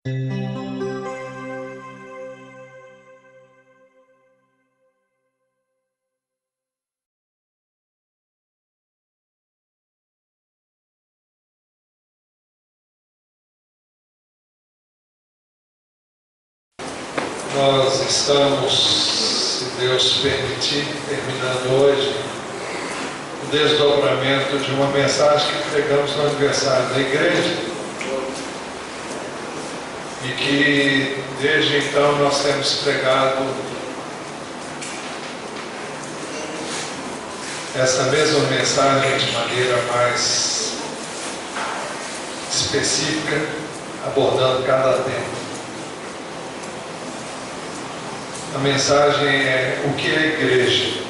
Nós estamos, se Deus permitir, terminando hoje o desdobramento de uma mensagem que pregamos no aniversário da igreja e que desde então nós temos pregado essa mesma mensagem de maneira mais específica, abordando cada tema. A mensagem é: o que é igreja?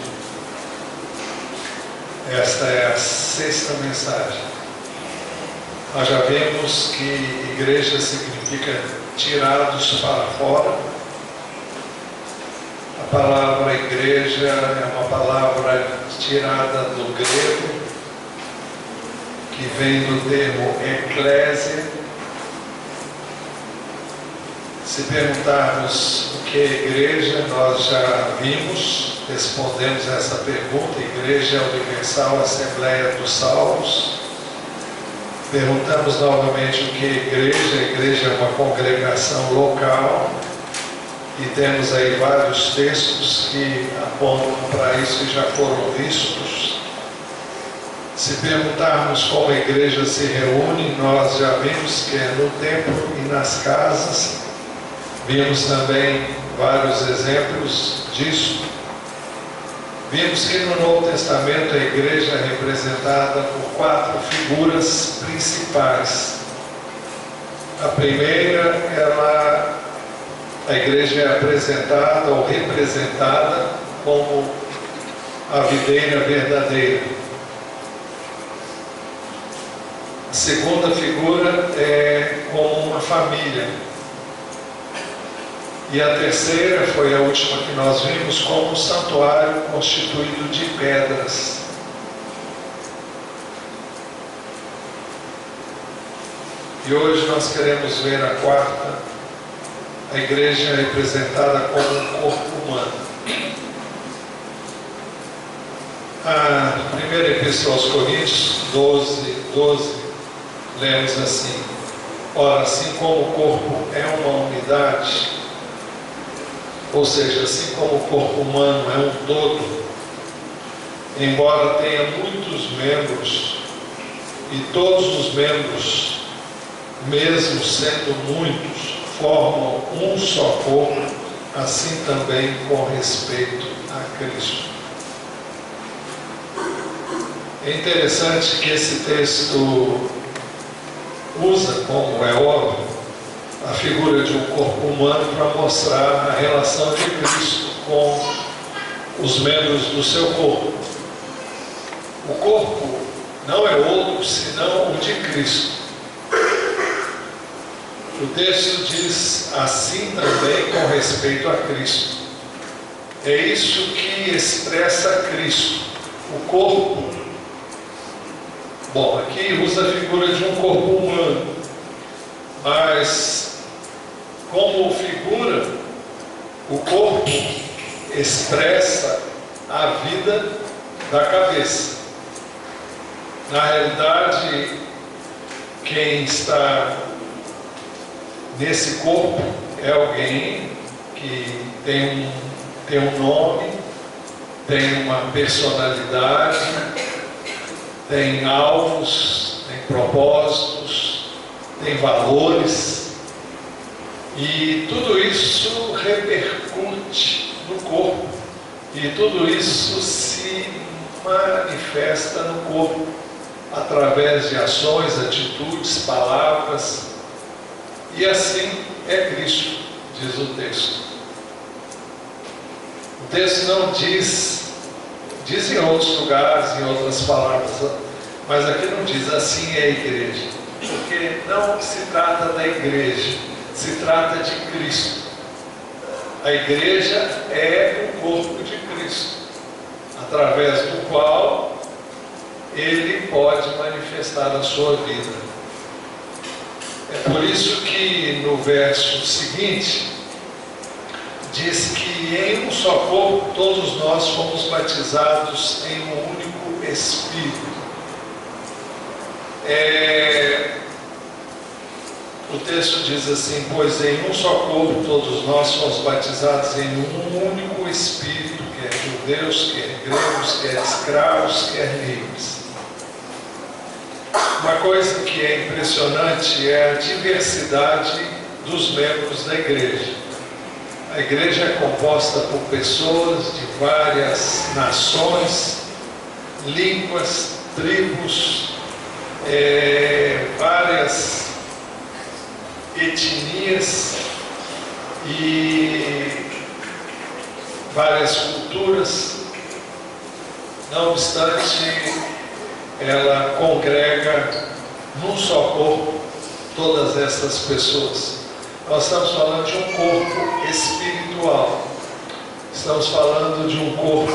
Esta é a sexta mensagem. Nós já vimos que igreja significa tirados para fora. A palavra igreja é uma palavra tirada do grego, que vem do termo eclésia. Se perguntarmos o que é igreja, nós já vimos, respondemos essa pergunta: Igreja Universal Assembleia dos Salvos. Perguntamos novamente o que é igreja. A igreja é uma congregação local, e temos aí vários textos que apontam para isso e já foram vistos. Se perguntarmos como a igreja se reúne, nós já vimos que é no templo e nas casas. Vimos também vários exemplos disso. Vimos que no Novo Testamento a igreja é representada por quatro figuras principais. A primeira, a igreja é apresentada ou representada como a videira verdadeira. A segunda figura é como uma família. E a terceira foi a última que nós vimos, como um santuário constituído de pedras. E hoje nós queremos ver a quarta, a igreja representada como um corpo humano. A primeira epístola aos Coríntios 12, lemos assim: ora, assim como o corpo é uma unidade, ou seja, assim como o corpo humano é um todo, embora tenha muitos membros, e todos os membros, mesmo sendo muitos, formam um só corpo, assim também com respeito a Cristo. É interessante que esse texto usa, como é óbvio, a figura de um corpo humano para mostrar a relação de Cristo com os membros do seu corpo. O corpo não é outro senão o de Cristo. O texto diz assim também com respeito a Cristo. É isso que expressa Cristo. O corpo, bom, aqui usa a figura de um corpo humano, mas como figura, o corpo expressa a vida da cabeça. Na realidade, quem está nesse corpo é alguém que tem um nome, tem uma personalidade, tem alvos, tem propósitos, tem valores. E tudo isso repercute no corpo, e tudo isso se manifesta no corpo, através de ações, atitudes, palavras, e assim é Cristo, diz o texto. O texto não diz em outros lugares, em outras palavras, mas aqui não diz assim é a igreja, porque não se trata da igreja, se trata de Cristo. A igreja é o corpo de Cristo, através do qual Ele pode manifestar a sua vida. É por isso que no verso seguinte diz que em um só corpo todos nós fomos batizados em um único Espírito. O texto diz assim: pois em um só corpo todos nós fomos batizados em um único Espírito, quer judeus, quer gregos, quer escravos, quer livres. Uma coisa que é impressionante é a diversidade dos membros da igreja. A igreja é composta por pessoas de várias nações, línguas, tribos, várias etnias e várias culturas. Não obstante, ela congrega num só corpo todas essas pessoas. Nós estamos falando de um corpo espiritual. Estamos falando de um corpo,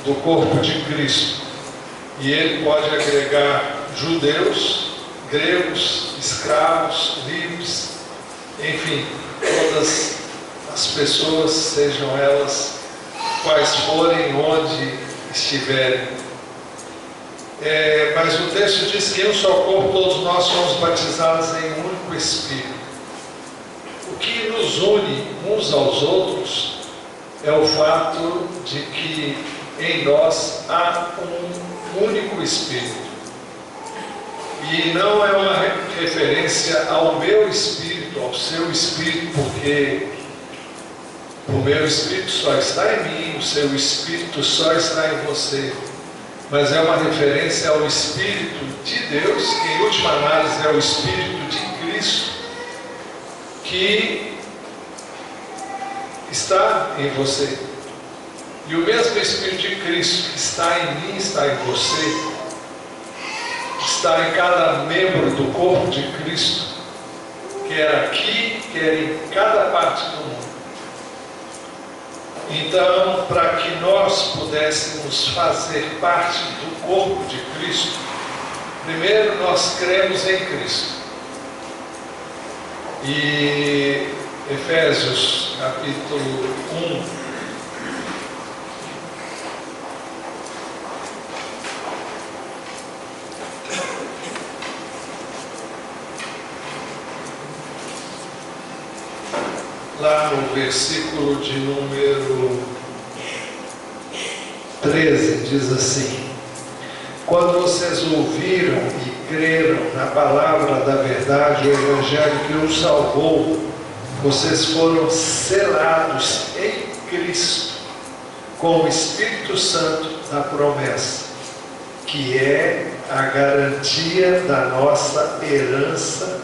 do corpo de Cristo. E ele pode agregar judeus, gregos, escravos, livres, enfim, todas as pessoas, sejam elas quais forem, onde estiverem. Mas o texto diz que em um só corpo todos nós somos batizados em um único Espírito. O que nos une uns aos outros é o fato de que em nós há um único Espírito. E não é uma referência ao meu espírito, ao seu espírito, porque o meu espírito só está em mim, o seu espírito só está em você. Mas é uma referência ao Espírito de Deus, que em última análise é o Espírito de Cristo, que está em você. E o mesmo Espírito de Cristo que está em mim, está em você, está em cada membro do corpo de Cristo, quer aqui, quer em cada parte do mundo. Então, para que nós pudéssemos fazer parte do corpo de Cristo, primeiro nós cremos em Cristo. E Efésios capítulo 1, lá no versículo de número 13, diz assim: quando vocês ouviram e creram na palavra da verdade, o Evangelho que os salvou, vocês foram selados em Cristo com o Espírito Santo da promessa, que é a garantia da nossa herança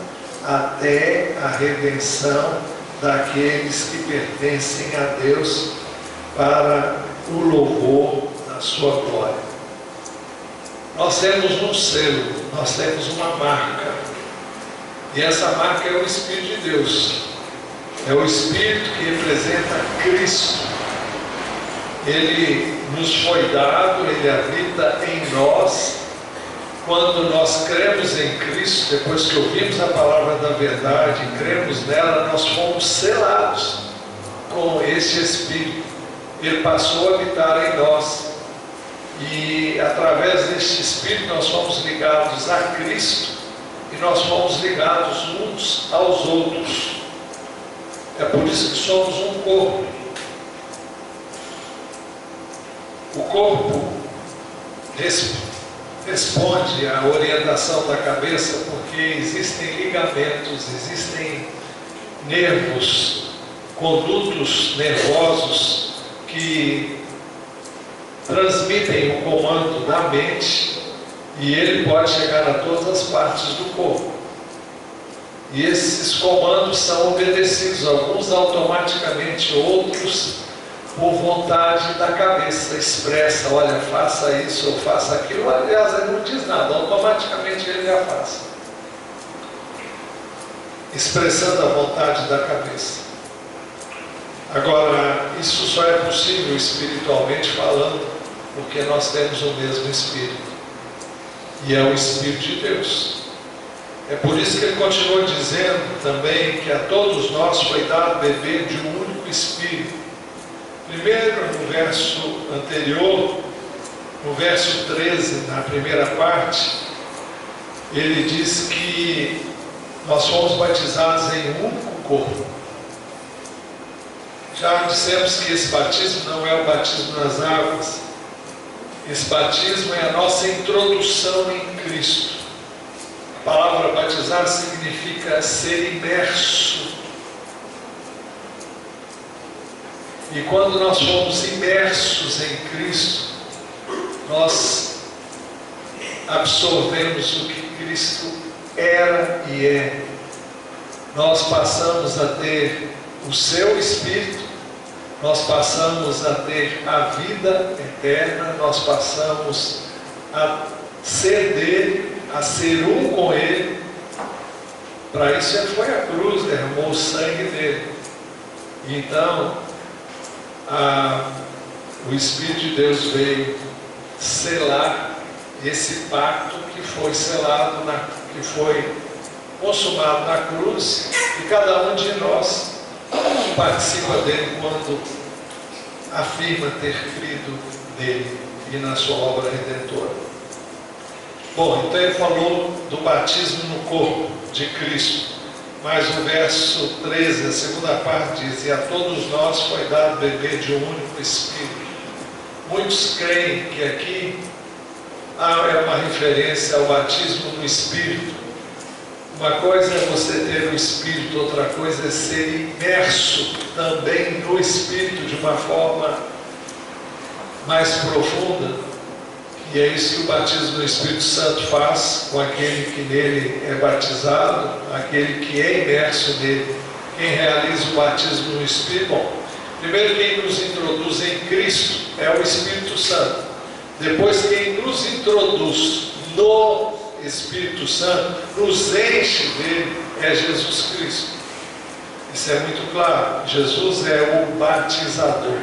até a redenção daqueles que pertencem a Deus, para o louvor da sua glória. Nós temos um selo, nós temos uma marca, e essa marca é o Espírito de Deus, é o Espírito que representa Cristo. Ele nos foi dado, ele habita em nós. Quando nós cremos em Cristo, depois que ouvimos a palavra da verdade e cremos nela, nós fomos selados com esse Espírito. Ele passou a habitar em nós. E através deste Espírito nós fomos ligados a Cristo e nós fomos ligados uns aos outros. É por isso que somos um corpo. O corpo responde à orientação da cabeça, porque existem ligamentos, existem nervos, condutos nervosos que transmitem o comando da mente, e ele pode chegar a todas as partes do corpo. E esses comandos são obedecidos, alguns automaticamente, outros por vontade da cabeça expressa: olha, faça isso ou faça aquilo. Aliás, ele não diz nada, automaticamente ele já faz, expressando a vontade da cabeça. Agora, isso só é possível espiritualmente falando, porque nós temos o mesmo Espírito, e é o Espírito de Deus. É por isso que ele continua dizendo também que a todos nós foi dado beber de um único Espírito. Primeiro, no verso anterior, no verso 13, na primeira parte, ele diz que nós fomos batizados em um único corpo. Já dissemos que esse batismo não é o batismo nas águas. Esse batismo é a nossa introdução em Cristo. A palavra batizar significa ser imerso. E quando nós fomos imersos em Cristo, nós absorvemos o que Cristo era e é. Nós passamos a ter o seu Espírito, nós passamos a ter a vida eterna, nós passamos a ser dele, a ser um com ele. Para isso ele foi à cruz, derramou o sangue dele. Então, o Espírito de Deus veio selar esse pacto que foi selado, que foi consumado na cruz, e cada um de nós participa dele quando afirma ter crido nele e na sua obra redentora. Bom, então ele falou do batismo no corpo de Cristo, mas o verso 13, a segunda parte diz: e a todos nós foi dado beber de um único Espírito. Muitos creem que aqui é uma referência ao batismo no Espírito. Uma coisa é você ter o Espírito, outra coisa é ser imerso também no Espírito de uma forma mais profunda. E é isso que o batismo no Espírito Santo faz com aquele que nele é batizado, aquele que é imerso nele. Quem realiza o batismo no Espírito, bom, primeiro quem nos introduz em Cristo é o Espírito Santo. Depois quem nos introduz no Espírito Santo, nos enche dele, é Jesus Cristo. Isso é muito claro. Jesus é o batizador.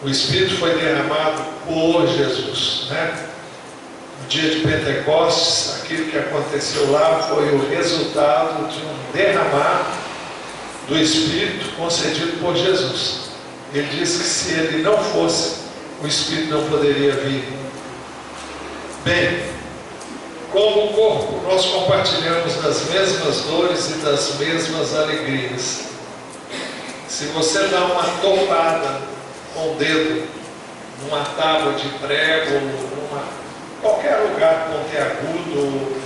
O Espírito foi derramado por Jesus, né? No dia de Pentecostes, aquilo que aconteceu lá foi o resultado de um derramar do Espírito concedido por Jesus. Ele disse que se ele não fosse, o Espírito não poderia vir. Bem, como corpo, nós compartilhamos das mesmas dores e das mesmas alegrias. Se você dá uma topada com o dedo numa tábua de prego, qualquer lugar pontiagudo,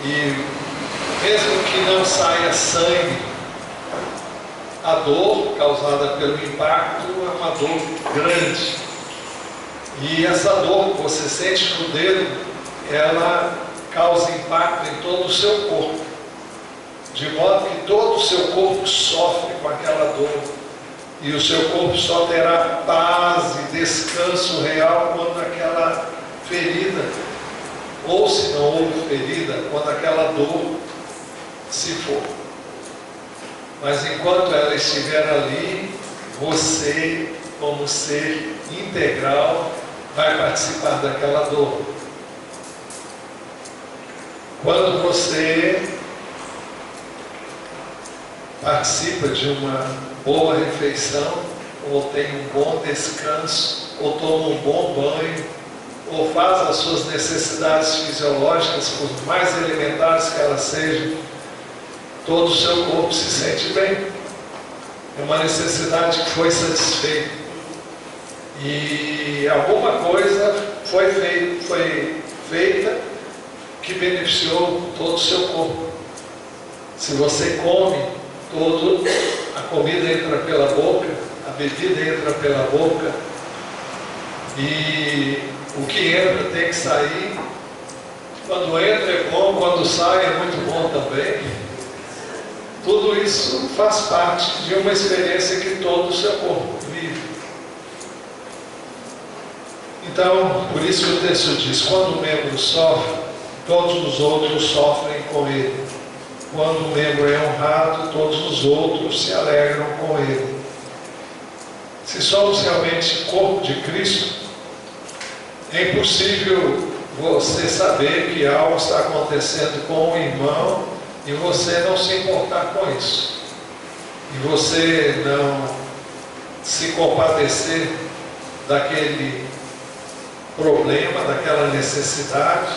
e mesmo que não saia sangue, a dor causada pelo impacto é uma dor grande. E essa dor que você sente no dedo, ela causa impacto em todo o seu corpo, de modo que todo o seu corpo sofre com aquela dor, e o seu corpo só terá paz e descanso real quando aquela ferida, ou se não houve ferida, quando aquela dor se for. Mas enquanto ela estiver ali, você, como ser integral, vai participar daquela dor. Quando você participa de uma boa refeição, ou tem um bom descanso, ou toma um bom banho, ou faz as suas necessidades fisiológicas, por mais elementares que elas sejam, todo o seu corpo se sente bem. É uma necessidade que foi satisfeita. E alguma coisa foi feita que beneficiou todo o seu corpo. Se você come, a comida entra pela boca, a bebida entra pela boca, e o que entra tem que sair. Quando entra é bom, quando sai é muito bom também. Tudo isso faz parte de uma experiência que todo o seu corpo vive. Então, por isso que o texto diz: quando o membro sofre, todos os outros sofrem com ele. Quando o membro é honrado, todos os outros se alegram com ele. Se somos realmente corpo de Cristo, é impossível você saber que algo está acontecendo com o irmão e você não se importar com isso. E você não se compadecer daquele problema, daquela necessidade.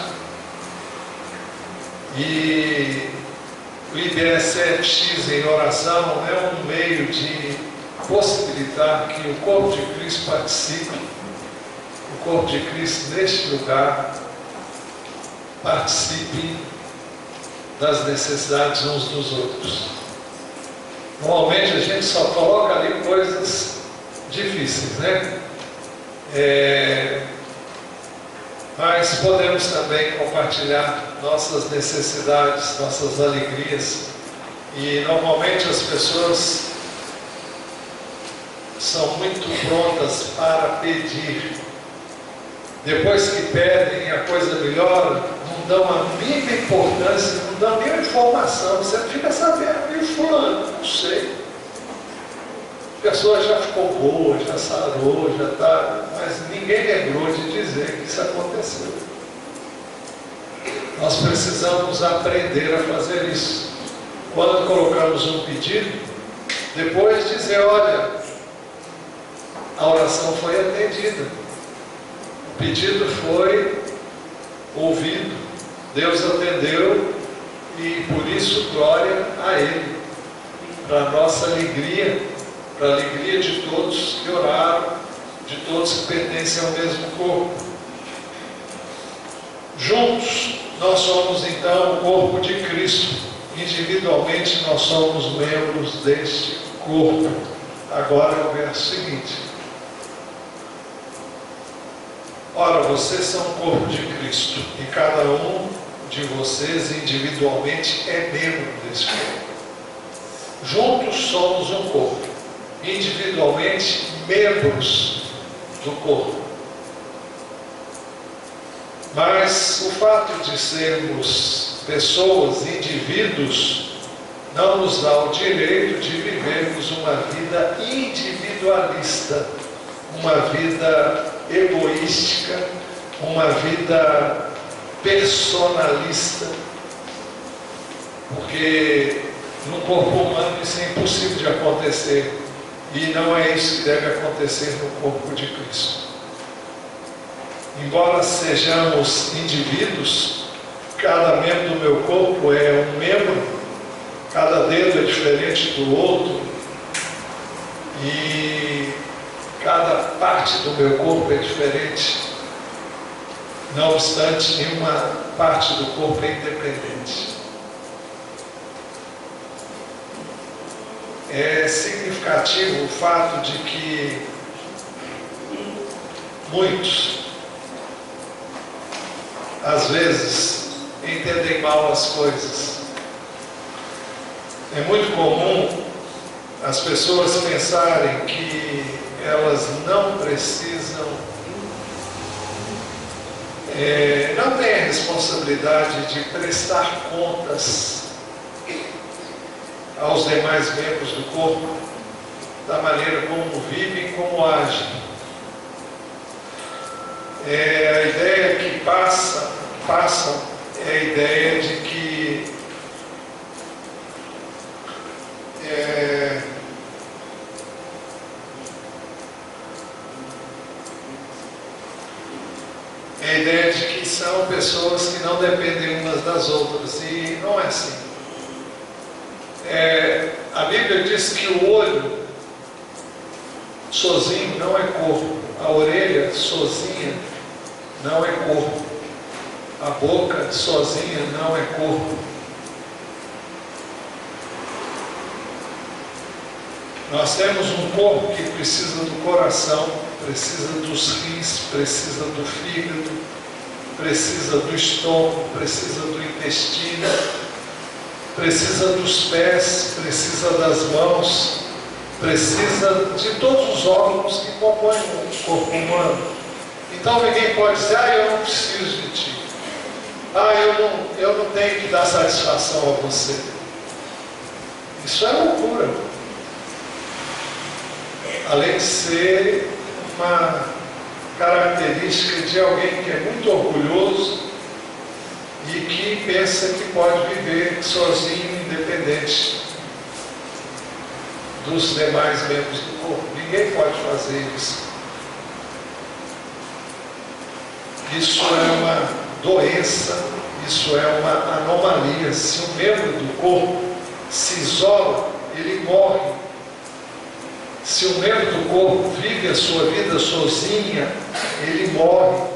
E o IBSFX em oração é um meio de possibilitar que o corpo de Cristo participe, o corpo de Cristo neste lugar participe das necessidades uns dos outros. Normalmente a gente só coloca ali coisas difíceis, né? Mas podemos também compartilhar nossas necessidades, nossas alegrias. E normalmente as pessoas são muito prontas para pedir. Depois que pedem e a coisa melhora, não dão a mínima importância, não dão nenhuma informação. Você não fica sabendo, e o fulano? Não sei. A pessoa já ficou boa, já sarou, já está, mas ninguém lembrou de dizer que isso aconteceu. Nós precisamos aprender a fazer isso. Quando colocamos um pedido, depois dizer, olha, a oração foi atendida, o pedido foi ouvido, Deus atendeu e por isso glória a Ele, para a nossa alegria, para a alegria de todos que oraram, de todos que pertencem ao mesmo corpo. Juntos, nós somos então o corpo de Cristo. Individualmente, nós somos membros deste corpo. Agora é o verso seguinte. Ora, vocês são o corpo de Cristo, e cada um de vocês individualmente é membro desse corpo. Juntos somos um corpo. Individualmente, membros do corpo. Mas o fato de sermos pessoas, indivíduos, não nos dá o direito de vivermos uma vida individualista, uma vida egoística, uma vida personalista, porque no corpo humano isso é impossível de acontecer. E não é isso que deve acontecer no corpo de Cristo. Embora sejamos indivíduos, cada membro do meu corpo é um membro, cada dedo é diferente do outro, e cada parte do meu corpo é diferente. Não obstante, nenhuma parte do corpo é independente. É significativo o fato de que muitos, às vezes, entendem mal as coisas. É muito comum as pessoas pensarem que elas não precisam, não têm a responsabilidade de prestar contas aos demais membros do corpo, da maneira como vivem e como agem. A ideia que passam é a ideia de que a ideia de que são pessoas que não dependem umas das outras, e não é assim. A Bíblia diz que o olho sozinho não é corpo, a orelha sozinha não é corpo, a boca sozinha não é corpo. Nós temos um corpo que precisa do coração, precisa dos rins, precisa do fígado, precisa do estômago, precisa do intestino, precisa dos pés, precisa das mãos, precisa de todos os órgãos que compõem o corpo humano. Então ninguém pode dizer, eu não preciso de ti, eu não tenho que dar satisfação a você. Isso é loucura. Além de ser uma característica de alguém que é muito orgulhoso e que pensa que pode viver sozinho, independente dos demais membros do corpo. Ninguém pode fazer isso. Isso é uma doença, isso é uma anomalia. Se um membro do corpo se isola, ele morre. Se um membro do corpo vive a sua vida sozinha, ele morre.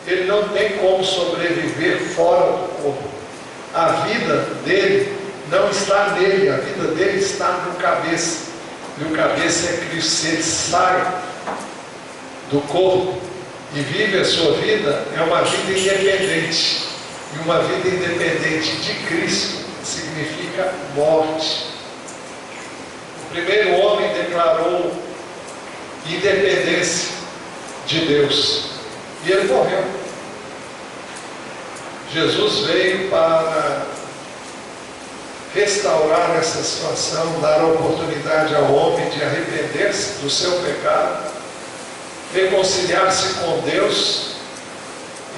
Ele não tem como sobreviver fora do corpo. A vida dele não está nele, a vida dele está no cabeça. E o cabeça é Cristo. Se ele sai do corpo e vive a sua vida, é uma vida independente. E uma vida independente de Cristo significa morte. O primeiro homem declarou independência de Deus e ele morreu. Jesus veio para restaurar essa situação, dar a oportunidade ao homem de arrepender-se do seu pecado, reconciliar-se com Deus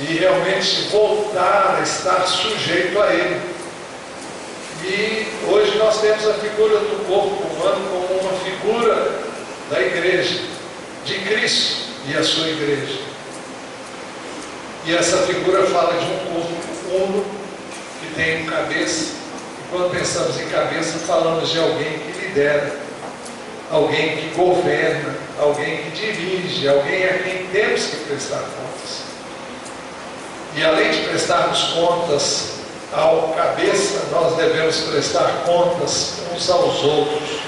e realmente voltar a estar sujeito a Ele. E hoje nós temos a figura do corpo humano como uma figura da igreja, de Cristo e a sua igreja. E essa figura fala de um corpo uno que tem um cabeça. E quando pensamos em cabeça, falamos de alguém que lidera, alguém que governa, alguém que dirige, alguém a quem temos que prestar contas. E além de prestarmos contas ao cabeça, nós devemos prestar contas uns aos outros,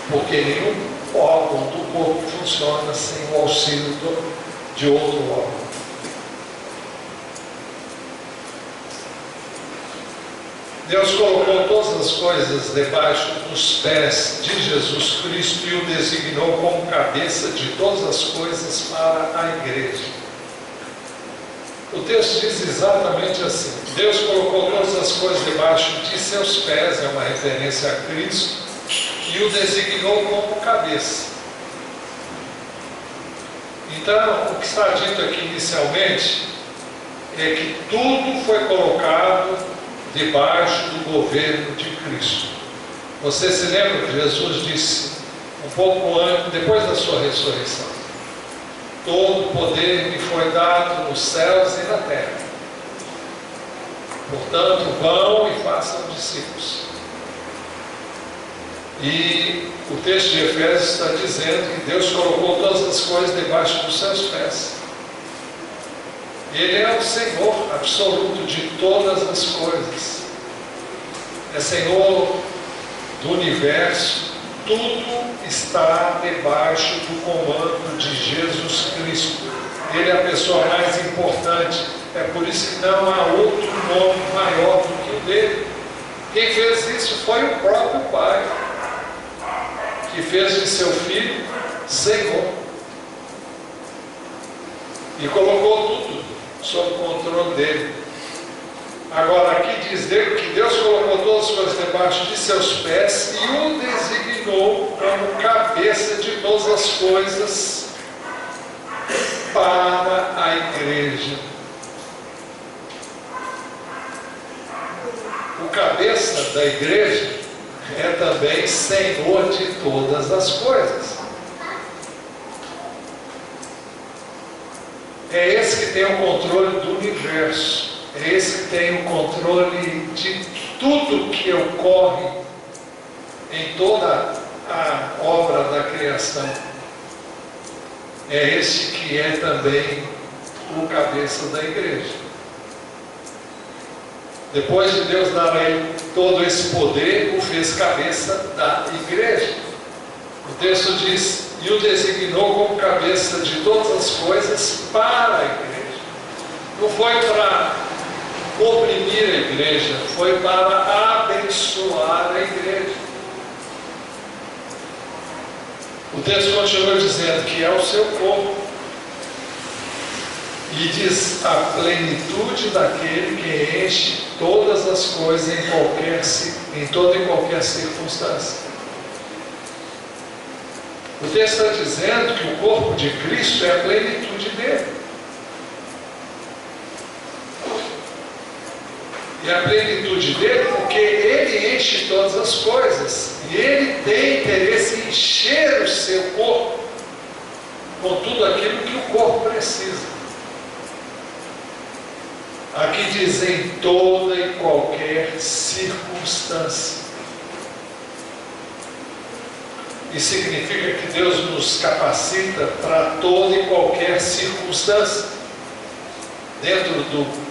porque nenhum órgão do corpo funciona sem o auxílio de outro órgão. Deus colocou todas as coisas debaixo dos pés de Jesus Cristo e o designou como cabeça de todas as coisas para a igreja. O texto diz exatamente assim: Deus colocou todas as coisas debaixo de seus pés, é uma referência a Cristo, e o designou como cabeça. Então, o que está dito aqui inicialmente é que tudo foi colocado debaixo do governo de Cristo. Você se lembra que Jesus disse um pouco antes, depois da sua ressurreição: todo poder me foi dado nos céus e na terra. Portanto, vão e façam discípulos. E o texto de Efésios está dizendo que Deus colocou todas as coisas debaixo dos seus pés. Ele é o Senhor absoluto de todas as coisas. É Senhor do universo. Tudo está debaixo do comando de Jesus Cristo. Ele é a pessoa mais importante. É por isso que não há outro nome maior do que o dele. Quem fez isso foi o próprio Pai, que fez de seu Filho Senhor. E colocou tudo sob o controle dele. Agora aqui diz que Deus colocou todas as coisas debaixo de seus pés e o designou como cabeça de todas as coisas para a igreja. O cabeça da igreja é também Senhor de todas as coisas. É esse que tem o controle do universo. É esse que tem o controle de tudo que ocorre em toda a obra da criação. É esse que é também o cabeça da igreja. Depois de Deus dar a ele todo esse poder, o fez cabeça da igreja. O texto diz: e o designou como cabeça de todas as coisas para a igreja. Não foi para oprimir a igreja, foi para abençoar a igreja. O texto continua dizendo que é o seu corpo. E diz: a plenitude daquele que enche todas as coisas em toda e qualquer circunstância. O texto está dizendo que o corpo de Cristo é a plenitude dele. E a plenitude dele porque ele enche todas as coisas. E ele tem interesse em encher o seu corpo com tudo aquilo que o corpo precisa. Aqui diz em toda e qualquer circunstância. E significa que Deus nos capacita para toda e qualquer circunstância. Dentro do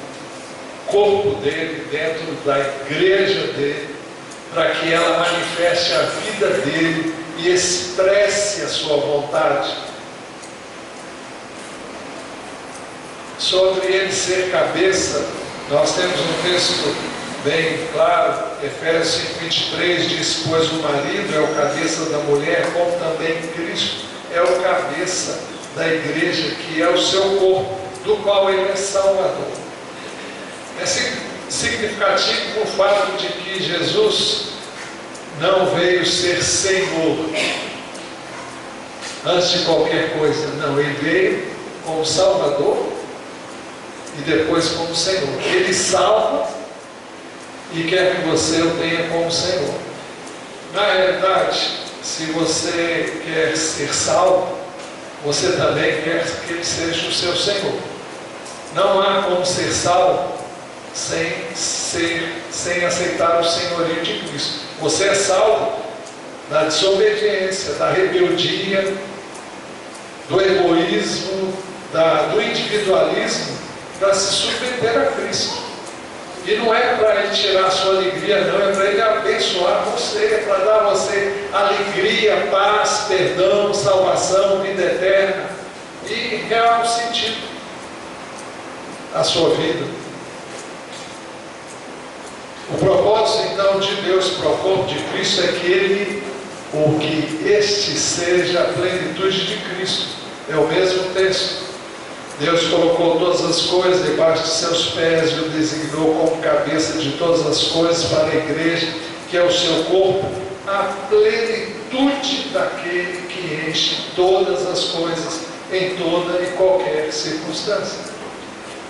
corpo dele, dentro da igreja dele, para que ela manifeste a vida dele e expresse a sua vontade. Sobre ele ser cabeça, nós temos um texto bem claro, Efésios 5:23 diz: pois o marido é o cabeça da mulher, como também Cristo é o cabeça da igreja, que é o seu corpo, do qual ele é Salvador. É significativo o fato de que Jesus não veio ser Senhor antes de qualquer coisa, não, ele veio como Salvador e depois como Senhor. Ele salva e quer que você o tenha como Senhor. Na realidade, se você quer ser salvo, você também quer que ele seja o seu Senhor. Não há como ser salvo sem aceitar o senhorio de Cristo. Você é salvo da desobediência, da rebeldia, do egoísmo, do individualismo, para se submeter a Cristo. E não é para ele tirar a sua alegria, não, é para ele abençoar você, é para dar a você alegria, paz, perdão, salvação, vida eterna e real sentido à sua vida. O propósito então de Deus para o corpo de Cristo é que este seja a plenitude de Cristo. É o mesmo texto. Deus colocou todas as coisas debaixo de seus pés e o designou como cabeça de todas as coisas para a igreja, que é o seu corpo, a plenitude daquele que enche todas as coisas em toda e qualquer circunstância.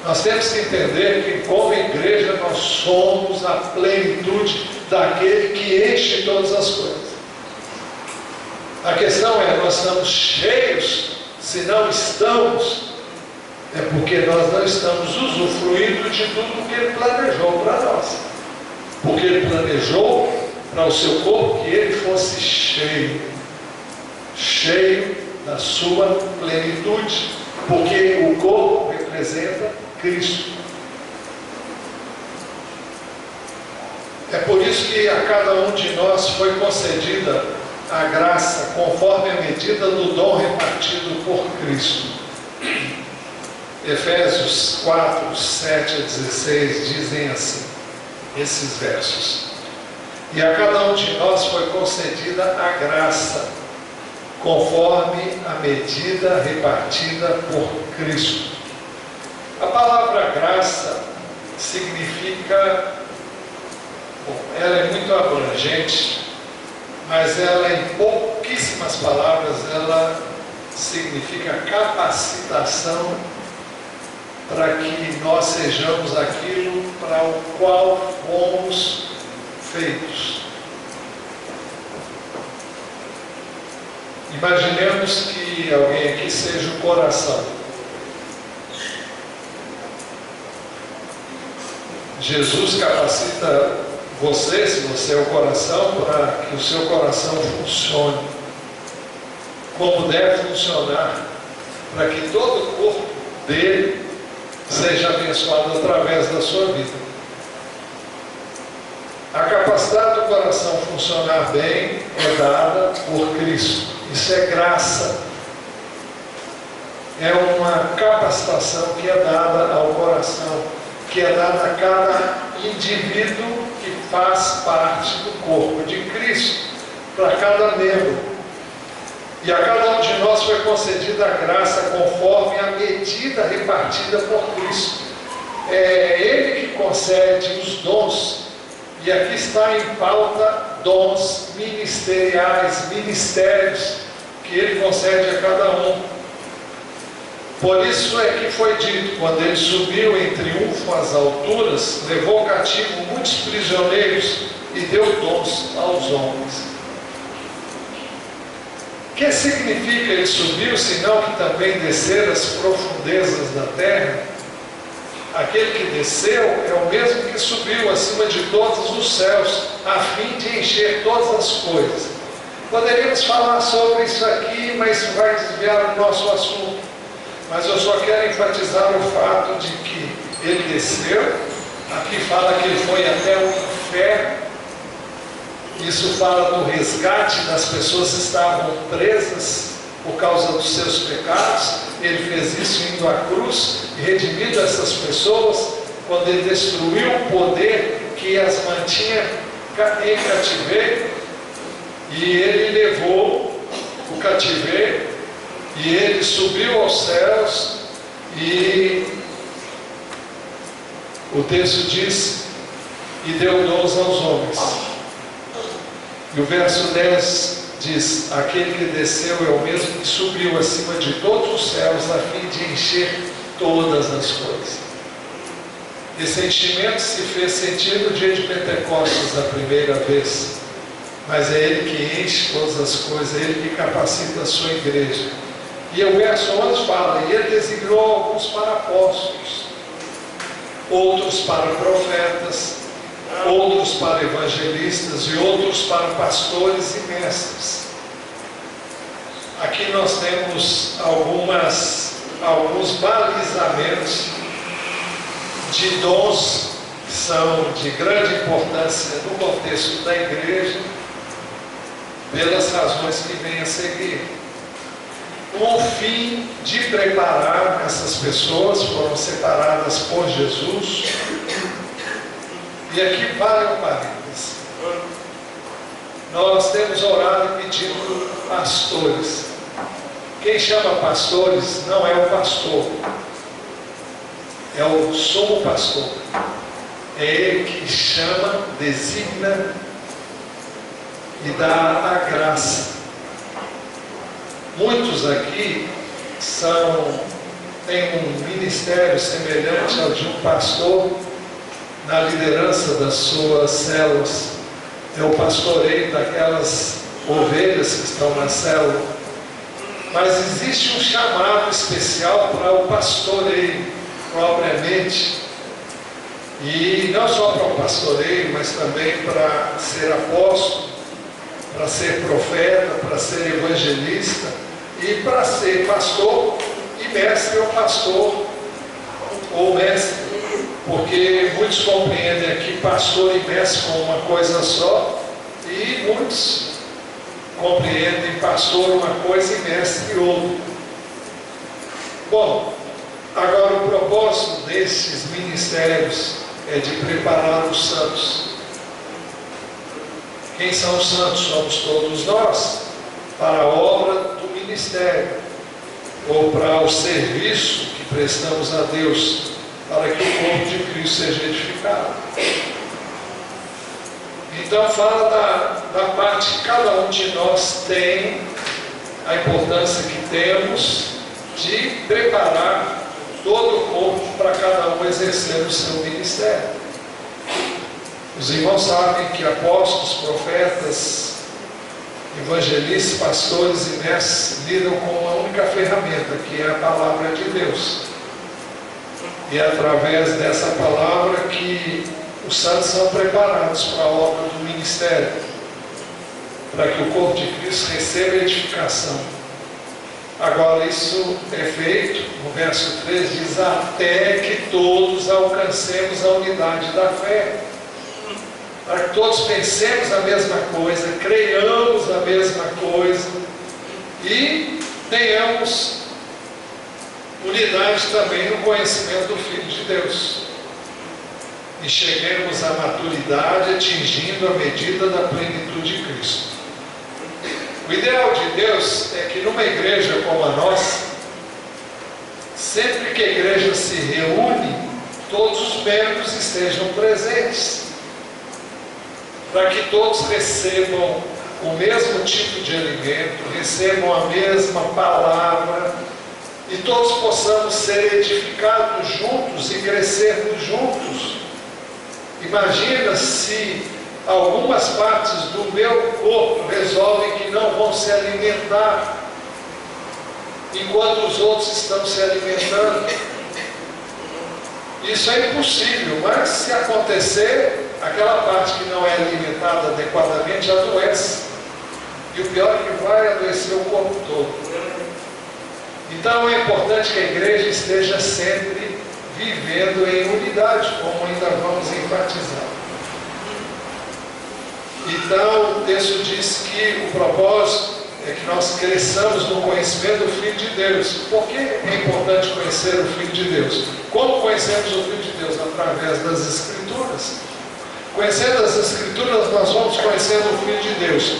Nós temos que entender que como igreja nós somos a plenitude daquele que enche todas as coisas. A questão é, nós estamos cheios? Se não estamos, é porque nós não estamos usufruindo de tudo que ele planejou para nós. Porque ele planejou para o seu corpo que ele fosse cheio, cheio da sua plenitude, porque o corpo representa Cristo. É por isso que a cada um de nós foi concedida a graça conforme a medida do dom repartido por Cristo. Efésios 4, 7 a 16 dizem assim, esses versos: e a cada um de nós foi concedida a graça, conforme a medida repartida por Cristo. A palavra graça significa, ela é muito abrangente, mas ela, em pouquíssimas palavras, ela significa capacitação para que nós sejamos aquilo para o qual fomos feitos. Imaginemos que alguém aqui seja o coração. Jesus capacita você, se você é o coração, para que o seu coração funcione como deve funcionar, para que todo o corpo dele seja abençoado através da sua vida. A capacidade do coração funcionar bem é dada por Cristo. Isso é graça. É uma capacitação que é dada ao coração, que é dada a cada indivíduo que faz parte do corpo de Cristo, para cada membro. E a cada um de nós foi concedida a graça conforme a medida repartida por Cristo. É Ele que concede os dons. E aqui está em pauta dons ministeriais, ministérios. que Ele concede a cada um. Por isso é que foi dito, quando Ele subiu em triunfo às alturas, levou cativo muitos prisioneiros e deu dons aos homens. O que significa Ele subiu, senão que também descer às profundezas da terra? Aquele que desceu é o mesmo que subiu acima de todos os céus, a fim de encher todas as coisas. Poderíamos falar sobre isso aqui, mas isso vai desviar o nosso assunto. Mas eu só quero enfatizar o fato de que Ele desceu. Aqui fala que Ele foi até o inferno. Isso fala do resgate das pessoas que estavam presas por causa dos seus pecados. Ele fez isso indo à cruz e redimindo essas pessoas quando Ele destruiu o poder que as mantinha em cativeiro, e Ele levou o cativeiro e Ele subiu aos céus, e o texto diz: e deu dons aos homens. E o verso 10 diz: aquele que desceu é o mesmo que subiu acima de todos os céus, a fim de encher todas as coisas. Esse enchimento se fez sentir no dia de Pentecostes, da primeira vez. Mas é Ele que enche todas as coisas, é Ele que capacita a sua igreja. E o verso 11 fala: e Ele designou alguns para apóstolos, outros para profetas, outros para evangelistas e outros para pastores e mestres. Aqui nós temos alguns balizamentos de dons que são de grande importância no contexto da igreja, pelas razões que vêm a seguir. Com o fim de preparar essas pessoas, foram separadas por Jesus. E aqui vale um parênteses. Nós temos orado e pedido pastores. Quem chama pastores não é o pastor, é o sumo pastor. É ele que chama, designa e dá a graça. Muitos aqui têm um ministério semelhante ao de um pastor na liderança das suas células. É o pastoreio daquelas ovelhas que estão na célula. Mas existe um chamado especial para o pastoreio propriamente. E não só para o pastoreio, mas também para ser apóstolo, para ser profeta, para ser evangelista e para ser pastor e mestre ou pastor ou mestre. Porque muitos compreendem aqui pastor e mestre como uma coisa só, e muitos compreendem pastor uma coisa e mestre outra. Bom, agora o propósito desses ministérios é de preparar os santos. Quem são os santos? Somos todos nós, para a obra do ministério, ou para o serviço que prestamos a Deus, para que o corpo de Cristo seja edificado. Então fala da parte que cada um de nós tem, a importância que temos de preparar todo o corpo para cada um exercer o seu ministério. Os irmãos sabem que apóstolos, profetas, evangelistas, pastores e mestres lidam com uma única ferramenta, que é a palavra de Deus. E é através dessa palavra que os santos são preparados para a obra do ministério, para que o corpo de Cristo receba edificação. Agora, isso é feito, no verso 3 diz: até que todos alcancemos a unidade da fé. Para que todos pensemos a mesma coisa, creiamos a mesma coisa e tenhamos unidade também no conhecimento do Filho de Deus. E cheguemos à maturidade, atingindo a medida da plenitude de Cristo. O ideal de Deus é que numa igreja como a nossa, sempre que a igreja se reúne, todos os membros estejam presentes, para que todos recebam o mesmo tipo de alimento, recebam a mesma palavra e todos possamos ser edificados juntos e crescermos juntos. Imagina se algumas partes do meu corpo resolvem que não vão se alimentar, enquanto os outros estão se alimentando. Isso é impossível, mas se acontecer, aquela parte que não é alimentada adequadamente adoece. E o pior é que vai adoecer o corpo todo. Então é importante que a igreja esteja sempre vivendo em unidade, como ainda vamos enfatizar. Então o texto diz que o propósito é que nós cresçamos no conhecimento do Filho de Deus. Por que é importante conhecer o Filho de Deus? Como conhecemos o Filho de Deus? Através das Escrituras. Conhecendo as Escrituras, nós vamos conhecendo o Filho de Deus.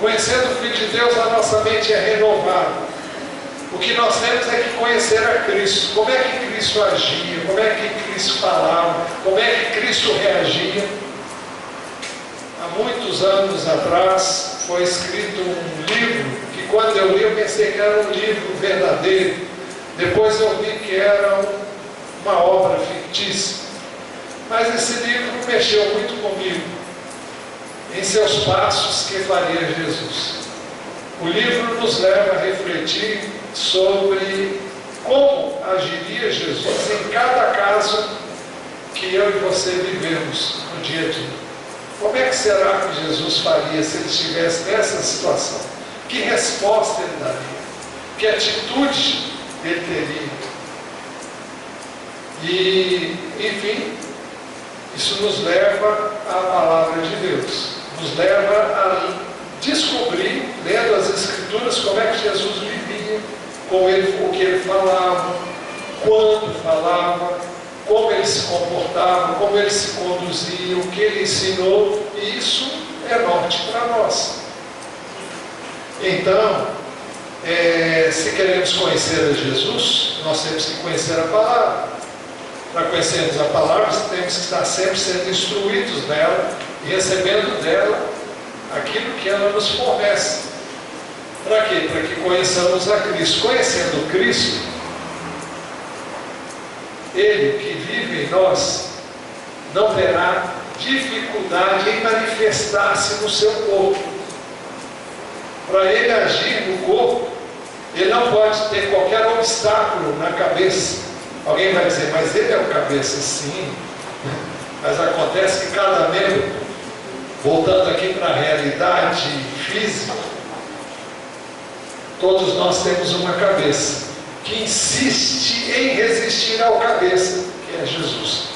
Conhecendo o Filho de Deus, a nossa mente é renovada. O que nós temos é que conhecer a Cristo. Como é que Cristo agia? Como é que Cristo falava? Como é que Cristo reagia? Há muitos anos atrás foi escrito um livro que quando eu li eu pensei que era um livro verdadeiro. Depois eu vi que era uma obra fictícia. Mas esse livro mexeu muito comigo, em seus passos que faria Jesus. O livro nos leva a refletir sobre como agiria Jesus em cada caso que eu e você vivemos no dia a dia. Como é que será que Jesus faria se ele estivesse nessa situação? Que resposta ele daria? Que atitude ele teria? E, enfim, isso nos leva à palavra de Deus. Nos leva a descobrir, lendo as Escrituras, como é que Jesus vivia, o que ele falava, quando falava, como ele se comportava, como ele se conduzia, o que ele ensinou, e isso é norte para nós. Então, se queremos conhecer a Jesus, nós temos que conhecer a palavra. Para conhecermos a palavra, temos que estar sempre sendo instruídos nela e recebendo dela aquilo que ela nos fornece. Para quê? Para que conheçamos a Cristo. Conhecendo Cristo, Ele que vive em nós não terá dificuldade em manifestar-se no seu corpo. Para Ele agir no corpo, Ele não pode ter qualquer obstáculo na cabeça. Alguém vai dizer, mas Ele é o cabeça, sim. Mas acontece que cada membro, voltando aqui para a realidade física, todos nós temos uma cabeça que insiste em resistir ao cabeça, que é Jesus.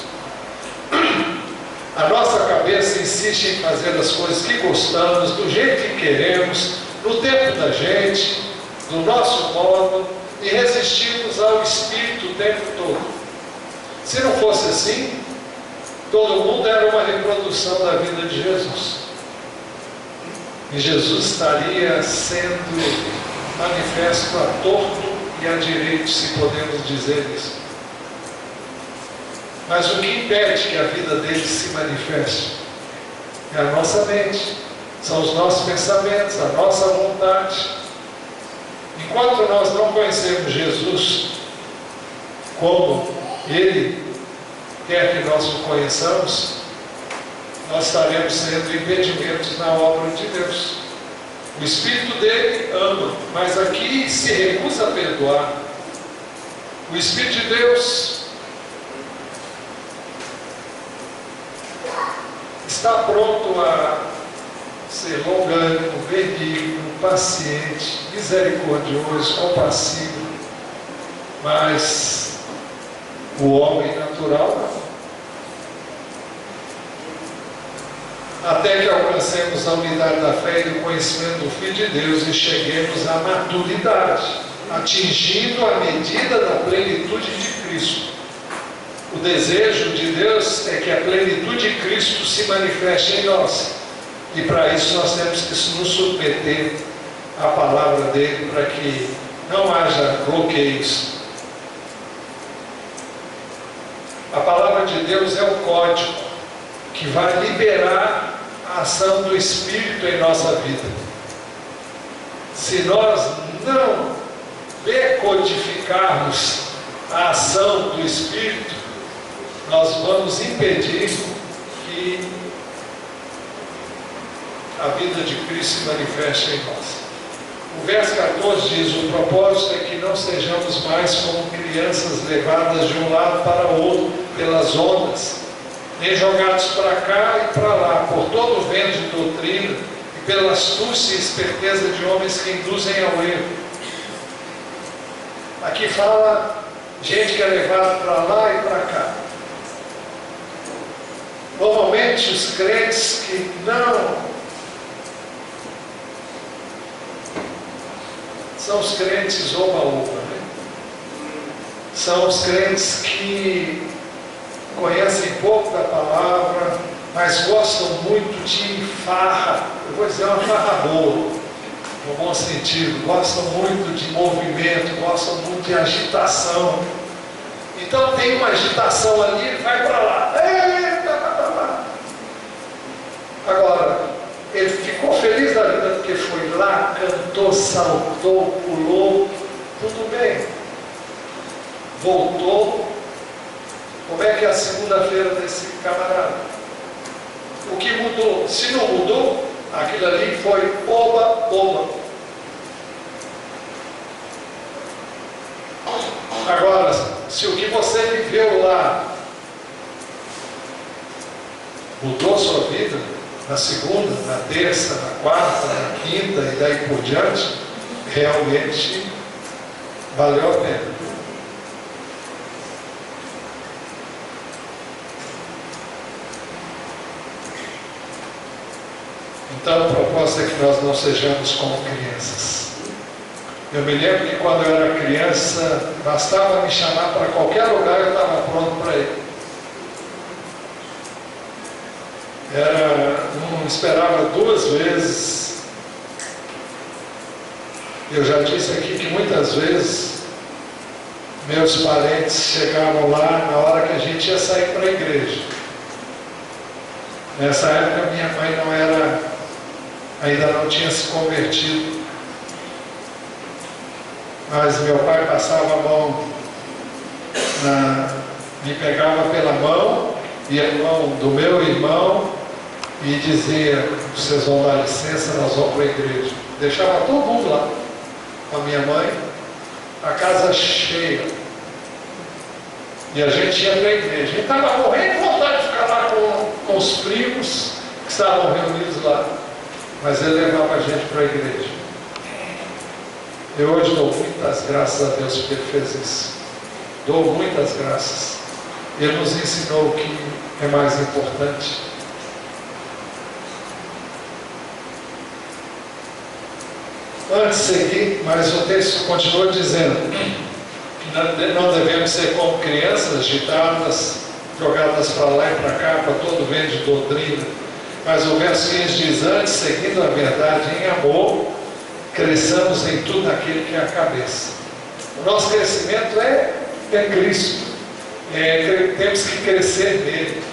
A nossa cabeça insiste em fazer as coisas que gostamos, do jeito que queremos, no tempo da gente, do nosso modo, e resistimos ao Espírito o tempo todo. Se não fosse assim, todo mundo era uma reprodução da vida de Jesus. E Jesus estaria sendo manifesto à torto e à direito, se podemos dizer isso. Mas o que impede que a vida dele se manifeste é a nossa mente, são os nossos pensamentos, a nossa vontade. Enquanto nós não conhecemos Jesus como Ele quer que nós o conheçamos, nós estaremos sendo impedimentos na obra de Deus. O Espírito dele ama, mas aqui se recusa a perdoar. O Espírito de Deus está pronto a ser longânimo, benigno, paciente, misericordioso, compassivo, mas o homem natural não. Até que alcancemos a unidade da fé e do conhecimento do Filho de Deus e cheguemos à maturidade, atingindo a medida da plenitude de Cristo. O desejo de Deus é que a plenitude de Cristo se manifeste em nós. E para isso nós temos que nos submeter à palavra dele, para que não haja bloqueios. A palavra de Deus é o código que vai liberar a ação do Espírito em nossa vida. se nós não decodificarmos a ação do Espírito, nós vamos impedir que a vida de Cristo se manifeste em nós. O verso 14 diz: o propósito é que não sejamos mais como crianças levadas de um lado para o outro pelas ondas, nem jogados para cá e para lá, por todo o vento de doutrina, e pela astúcia e esperteza de homens que induzem ao erro. Aqui fala gente que é levada para lá e para cá. Normalmente os crentes que não são os crentes oba-oba, né? São os crentes que conhecem pouco da palavra, mas gostam muito de farra. Eu vou dizer uma farra boa, no bom sentido. Gostam muito de movimento, gostam muito de agitação. Então tem uma agitação ali, ele vai para lá. Agora, ele ficou feliz da vida porque foi lá, cantou, saltou, pulou, tudo bem. Voltou. Como é que é a segunda-feira desse camarada? O que mudou? Se não mudou, aquilo ali foi oba-oba. Agora, se o que você viveu lá mudou sua vida, na segunda, na terça, na quarta, na quinta e daí por diante, realmente valeu a pena. Então, o propósito é que nós não sejamos como crianças. Eu me lembro que quando eu era criança, bastava me chamar para qualquer lugar, eu estava pronto para ir. Não esperava duas vezes. Eu já disse aqui que muitas vezes meus parentes chegavam lá na hora que a gente ia sair para a igreja. Nessa época minha mãe ainda não tinha se convertido. Mas meu pai passava a mão, me pegava pela mão, e a mão do meu irmão, e dizia: vocês vão dar licença, nós vamos para a igreja. Deixava todo mundo lá, com a minha mãe, a casa cheia. E a gente ia para a igreja. A gente estava morrendo de vontade de ficar lá com os primos que estavam reunidos lá. Mas ele levava a gente para a igreja. Eu hoje dou muitas graças a Deus porque ele fez isso. Dou muitas graças. Ele nos ensinou o que é mais importante. Antes de seguir, mas o texto continua dizendo que não devemos ser como crianças agitadas, jogadas para lá e para cá, para todo vento de doutrina. Mas o verso 15 diz: antes, seguindo a verdade em amor, cresçamos em tudo naquele que é a cabeça. O nosso crescimento é Cristo. Temos que crescer nele.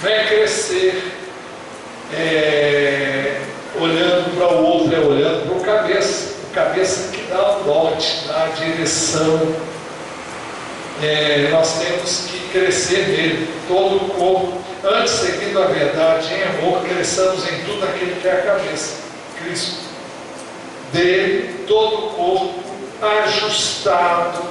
Não é crescer olhando para o outro, é olhando para o cabeça. O cabeça que dá o norte, dá a direção. Nós temos que crescer nele, todo o corpo. Antes, seguindo a verdade em amor, cresçamos em tudo aquele que é a cabeça, Cristo. Dele, todo o corpo, ajustado,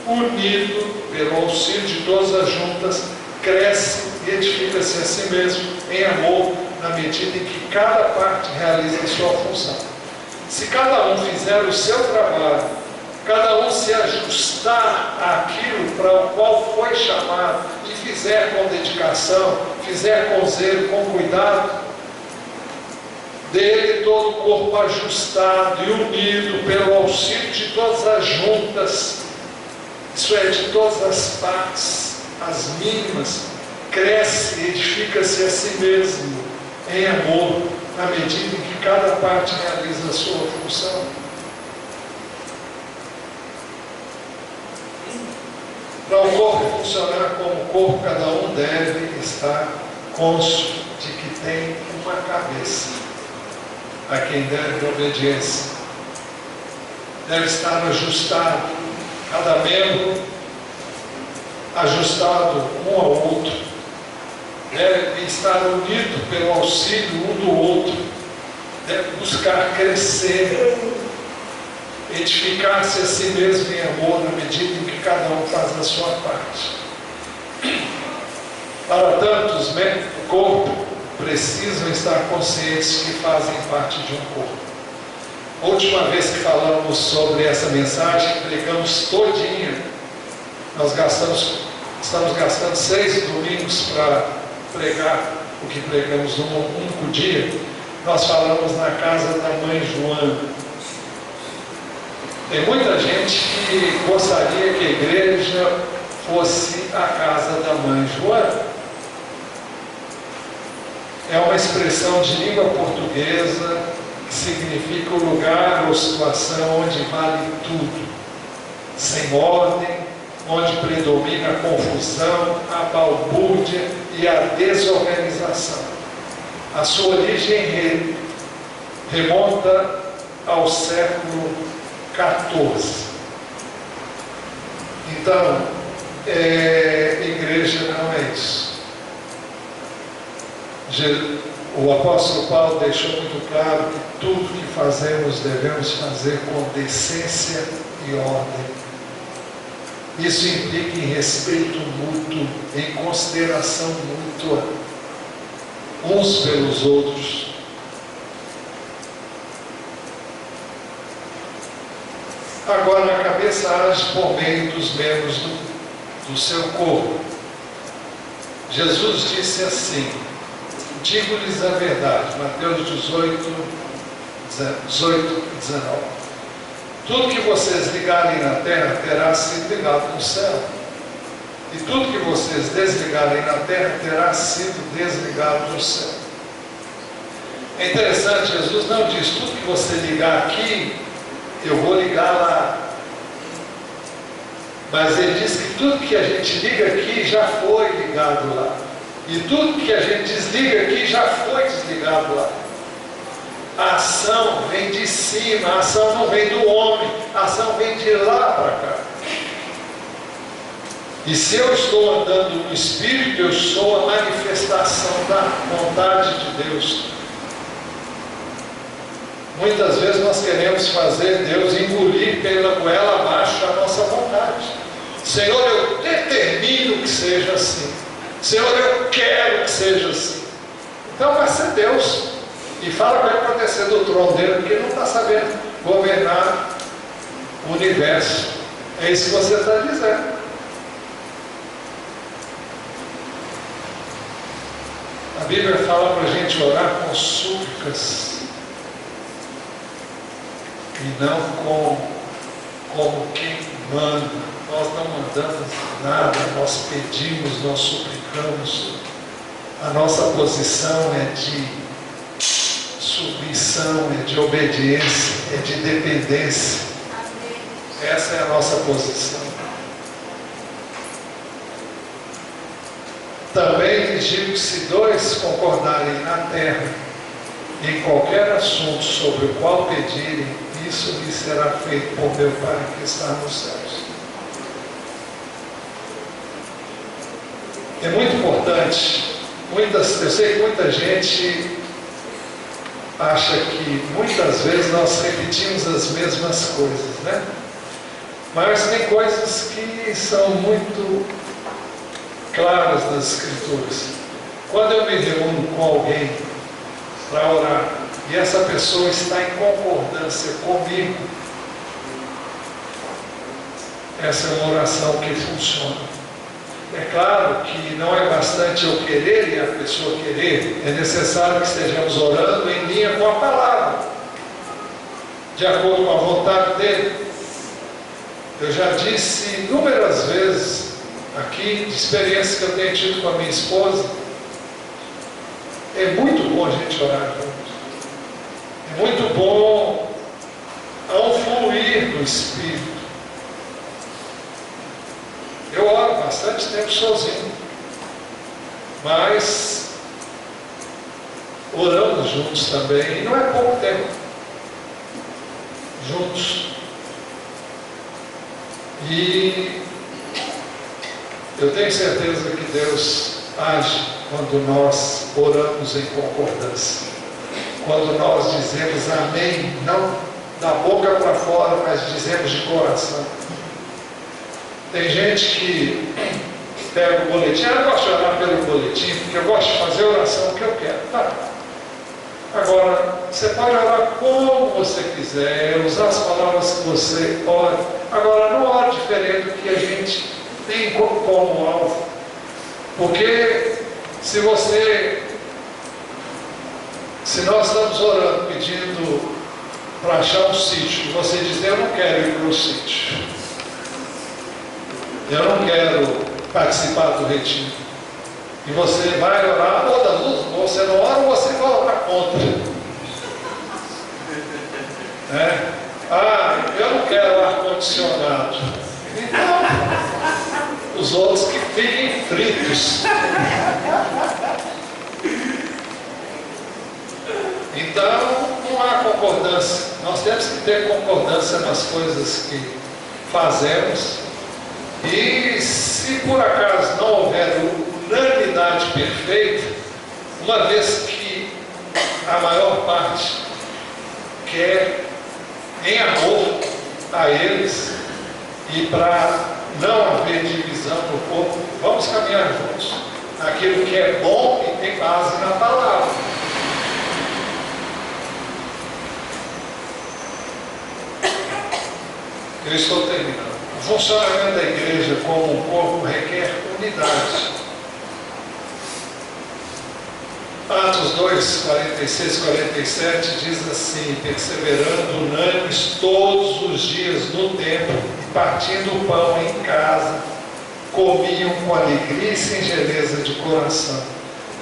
unido pelo auxílio de todas as juntas, cresce e edifica-se a si mesmo em amor, na medida em que cada parte realiza a sua função. Se cada um fizer o seu trabalho, cada um se ajustar àquilo para o qual foi chamado, e fizer com dedicação, fizer com zelo, com cuidado, dele todo o corpo ajustado e unido pelo auxílio de todas as juntas, isso é, de todas as partes, as mínimas, cresce e edifica-se a si mesmo em amor, na medida em que cada parte realiza a sua função. Para o corpo funcionar como corpo, cada um deve estar cônscio de que tem uma cabeça. a quem deve obediência. Deve estar ajustado, cada membro ajustado um ao outro. Deve estar unido pelo auxílio um do outro. Deve buscar crescer, edificar-se a si mesmo em amor, na medida em que cada um faz a sua parte. Para tanto, os membros do corpo precisam estar conscientes que fazem parte de um corpo. A última vez que falamos sobre essa mensagem, pregamos todinha. Nós estamos gastando 6 domingos para pregar o que pregamos num único dia. Nós falamos na casa da mãe Joana. Tem muita gente que gostaria que a igreja fosse a casa da mãe Joana. É uma expressão de língua portuguesa que significa o lugar ou situação onde vale tudo, sem ordem, onde predomina a confusão, a balbúrdia e a desorganização. A sua origem remonta ao século XIV. Então, igreja não é isso. O apóstolo Paulo deixou muito claro que tudo que fazemos devemos fazer com decência e ordem. Isso implica em respeito mútuo, em consideração mútua, uns pelos outros. Agora, a cabeça age por meio dos membros do seu corpo. Jesus disse assim: digo-lhes a verdade, Mateus 18, 19. Tudo que vocês ligarem na terra terá sido ligado no céu. E tudo que vocês desligarem na terra terá sido desligado no céu. É interessante, Jesus não diz tudo que você ligar aqui, eu vou ligar lá. Mas ele diz que tudo que a gente liga aqui já foi ligado lá. E tudo que a gente desliga aqui já foi desligado lá. A ação vem de cima, a ação não vem do homem, a ação vem de lá para cá. E se eu estou andando no Espírito, eu sou a manifestação da vontade de Deus. Muitas vezes nós queremos fazer Deus engolir pela goela abaixo a nossa vontade. Senhor, eu determino que seja assim. Senhor, eu quero que seja assim. Então vai ser Deus. E fala para ele para descer do trono dele, porque ele não está sabendo governar o universo. É isso que você está dizendo. A Bíblia fala para a gente orar com súplicas e não como quem manda. Nós não mandamos nada, nós pedimos, nós suplicamos. A nossa posição é de submissão, é de obediência, é de dependência. Essa é a nossa posição. Também lhes digo que se 2 concordarem na terra em qualquer assunto sobre o qual pedirem, isso lhes será feito por meu Pai que está nos céus. É muito importante. Eu sei que muita gente acha que muitas vezes nós repetimos as mesmas coisas, né? Mas tem coisas que são muito claras nas Escrituras. Quando eu me reúno com alguém para orar e essa pessoa está em concordância comigo, essa é uma oração que funciona. É claro que não é bastante eu querer e a pessoa querer, é necessário que estejamos orando em linha com a palavra, de acordo com a vontade dele. Eu já disse inúmeras vezes aqui, de experiência que eu tenho tido com a minha esposa, é muito bom a gente orar juntos. É muito bom ao fluir do Espírito. Eu oro bastante tempo sozinho, mas oramos anos juntos também, e não é pouco tempo juntos. E eu tenho certeza que Deus age quando nós oramos em concordância, quando nós dizemos amém, não da boca para fora, mas dizemos de coração. Tem gente que pega o boletim, eu gosto de orar pelo boletim, porque eu gosto de fazer a oração que eu quero. Tá. Agora, você pode orar como você quiser, usar as palavras que você ora. Agora, não ore diferente do que a gente tem como alvo. Porque se nós estamos orando, pedindo para achar um sítio, e você diz, eu não quero ir para o sítio, eu não quero participar do retiro, e você vai orar, ou das duas, ou você não ora, ou você vai orar contra. Né? Ah, eu não quero ar-condicionado. Então, os outros que fiquem fritos. Então, não há concordância. Nós temos que ter concordância nas coisas que fazemos. E se por acaso não houver unanimidade perfeita, uma vez que a maior parte quer em amor a eles, e para não haver divisão no corpo, vamos caminhar juntos. Aquilo que é bom e tem base na palavra. Eu estou terminando. O funcionamento da igreja como um corpo requer unidade. Atos 2, 46, 47 diz assim: perseverando unânimes todos os dias no templo, partindo o pão em casa, comiam com alegria e singeleza de coração,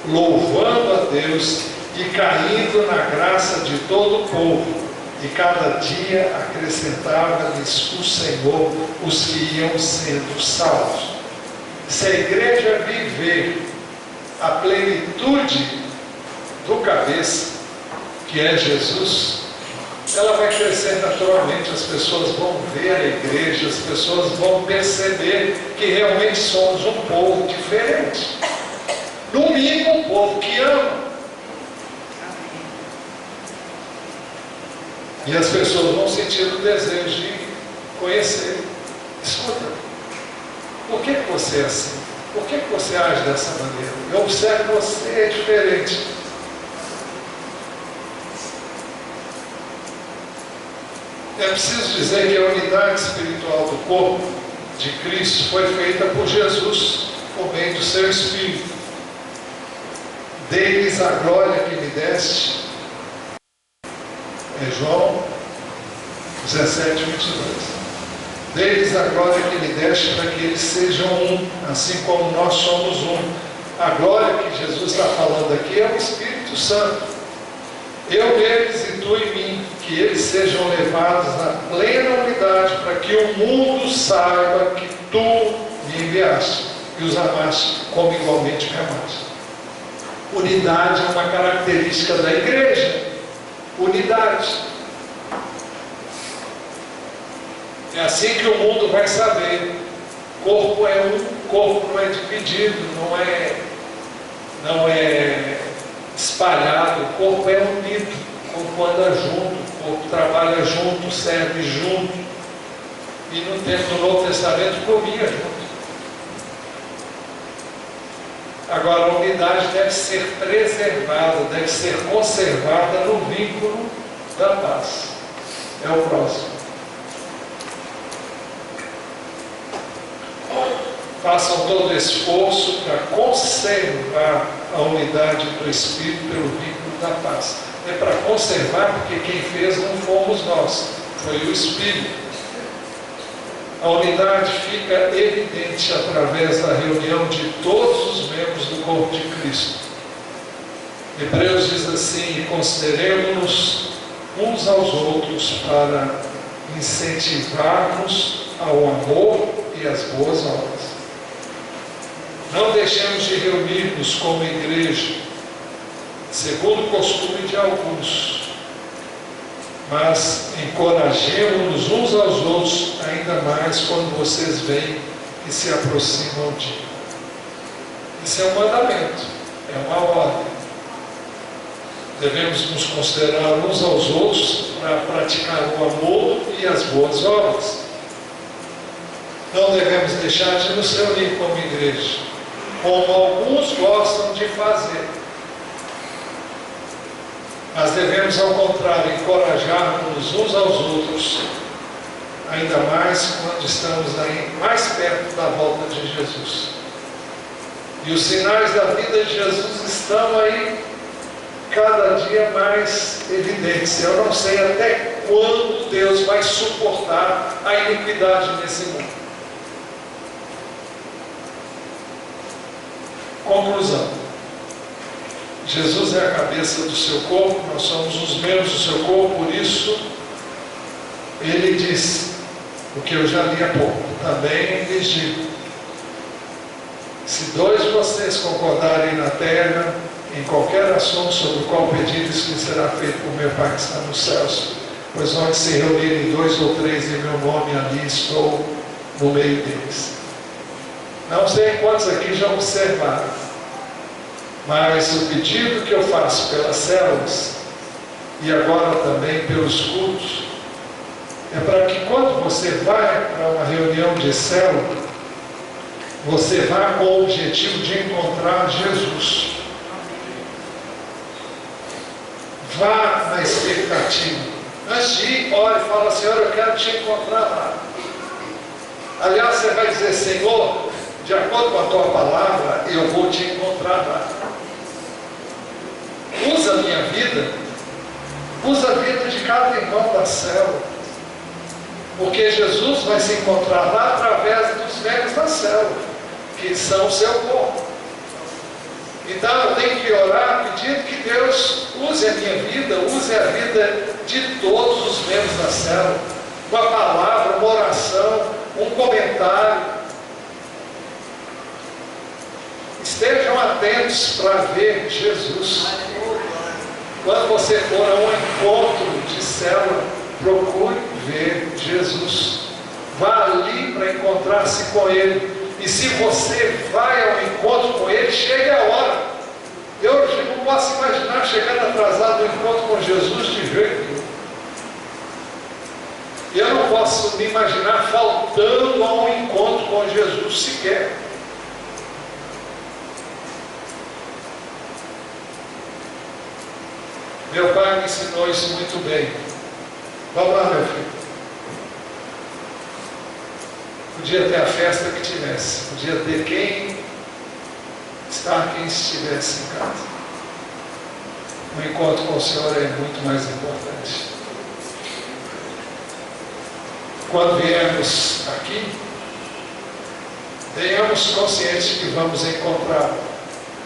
louvando a Deus e caindo na graça de todo o povo. E cada dia acrescentava-lhes o Senhor os que iam sendo salvos. Se a igreja viver a plenitude do cabeça, que é Jesus, ela vai crescer naturalmente. As pessoas vão ver a igreja, as pessoas vão perceber que realmente somos um povo diferente. No mínimo, um povo que ama. E as pessoas vão sentir o desejo de conhecer. Escuta, por que você é assim? Por que você age dessa maneira? Eu observo que você é diferente. É preciso dizer que a unidade espiritual do corpo de Cristo foi feita por Jesus, por meio do seu Espírito. Dei-lhes a glória que me deste. É João 17, 22. Deles a glória que lhe deste, para que eles sejam um, assim como nós somos um. A glória que Jesus está falando aqui é o Espírito Santo. Eu neles e tu em mim, que eles sejam levados à plena unidade, para que o mundo saiba que tu me enviaste e os amaste como igualmente me amaste. Unidade é uma característica da igreja. Unidade. É assim que o mundo vai saber. Corpo é um, corpo não é dividido, não é espalhado, o corpo é unido, o corpo anda junto, o corpo trabalha junto, serve junto. E no tempo do Novo Testamento comia junto. Agora, a unidade deve ser preservada, deve ser conservada no vínculo da paz. É o próximo. Façam todo esforço para conservar a unidade do Espírito pelo vínculo da paz. É para conservar, porque quem fez não fomos nós, foi o Espírito. A unidade fica evidente através da reunião de todos os membros do corpo de Cristo. Hebreus diz assim: consideremos-nos uns aos outros para incentivar-nos ao amor e às boas obras. Não deixemos de reunir-nos como igreja, segundo o costume de alguns, mas encorajemos-nos uns aos outros, ainda mais quando vocês veem que se aproxima o dia. Isso é um mandamento, é uma ordem. Devemos nos considerar uns aos outros para praticar o amor e as boas obras. Não devemos deixar de nos reunir como igreja, como alguns gostam de fazer. Mas devemos, ao contrário, encorajar-nos uns aos outros, ainda mais quando estamos aí mais perto da volta de Jesus. E os sinais da vida de Jesus estão aí cada dia mais evidentes. Eu não sei até quando Deus vai suportar a iniquidade nesse mundo. Conclusão: Jesus é a cabeça do seu corpo, nós somos os membros do seu corpo, por isso ele diz o que eu já li há pouco: também lhes digo, se dois de vocês concordarem na terra em qualquer assunto sobre o qual pedires, que será feito por meu Pai que está nos céus, pois onde se reunirem 2 ou 3 em meu nome, ali estou no meio deles. Não sei quantos aqui já observaram, mas o pedido que eu faço pelas células e agora também pelos cultos é para que quando você vai para uma reunião de célula, você vá com o objetivo de encontrar Jesus. Vá na expectativa. Antes de ir, ore e fala: Senhor, eu quero te encontrar lá. Aliás, você vai dizer: Senhor, de acordo com a tua palavra, eu vou te encontrar lá. Usa a minha vida, usa a vida de cada irmão da célula, porque Jesus vai se encontrar lá através dos membros da célula, que são o seu corpo. Então eu tenho que orar pedindo que Deus use a minha vida, use a vida de todos os membros da célula, uma palavra, uma oração, um comentário. Estejam atentos para ver Jesus. Quando você for a um encontro de célula, procure ver Jesus. Vá ali para encontrar-se com Ele. E se você vai ao encontro com Ele, chegue a hora. Eu não posso imaginar chegando atrasado no encontro com Jesus de jeito nenhum. Eu não posso me imaginar faltando a um encontro com Jesus sequer. Meu pai me ensinou isso muito bem. Vamos lá, meu filho. Podia ter a festa que tivesse, podia ter quem estivesse em casa. O encontro com o Senhor é muito mais importante. Quando viemos aqui, tenhamos consciência de que vamos encontrá-lo,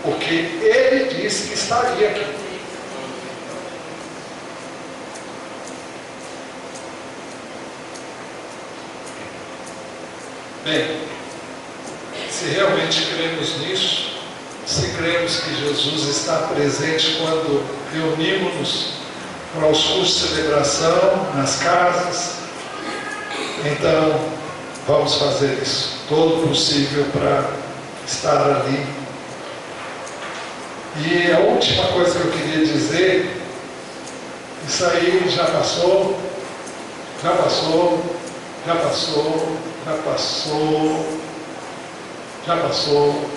porque Ele disse que estaria aqui. Bem, se realmente cremos nisso, se cremos que Jesus está presente quando reunimos-nos para os cultos de celebração, nas casas, então vamos fazer isso, todo o possível para estar ali. E a última coisa que eu queria dizer, isso aí já passou, já passou, já passou, já passou, já passou.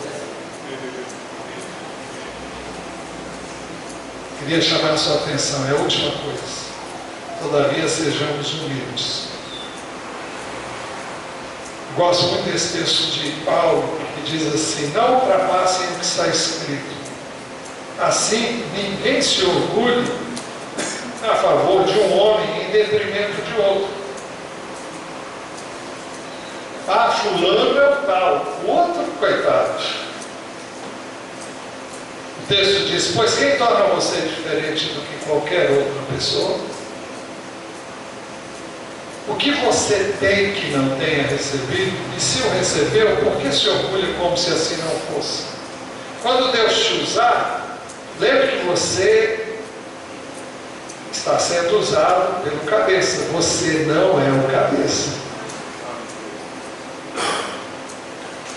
Queria chamar a sua atenção, é a última coisa. Todavia sejamos humildes. Gosto muito desse texto de Paulo, que diz assim: não ultrapassem o que está escrito. Assim, ninguém se orgulhe a favor de um homem em detrimento de outro. Ah, fulano é o tal, o outro, coitado. O texto diz: pois quem torna você diferente do que qualquer outra pessoa? O que você tem que não tenha recebido? E se o recebeu, por que se orgulha como se assim não fosse? Quando Deus te usar, Lembre que você está sendo usado pelo cabeça. Você não é o cabeça.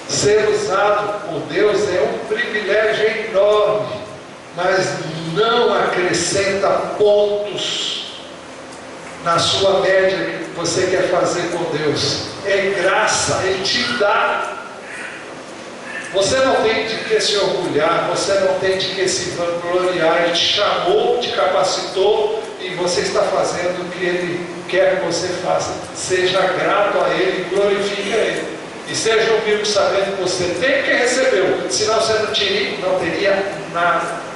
Ser usado por Deus é um privilégio enorme, mas não acrescenta pontos na sua média que você quer fazer com Deus. É graça, Ele te dá. Você não tem de que se orgulhar, você não tem de que se vangloriar. Ele te chamou, te capacitou e você está fazendo o que Ele quer que você faça. Seja grato a Ele, glorifique a Ele. E seja humilde sabendo que você tem que recebeu, senão você não teria nada.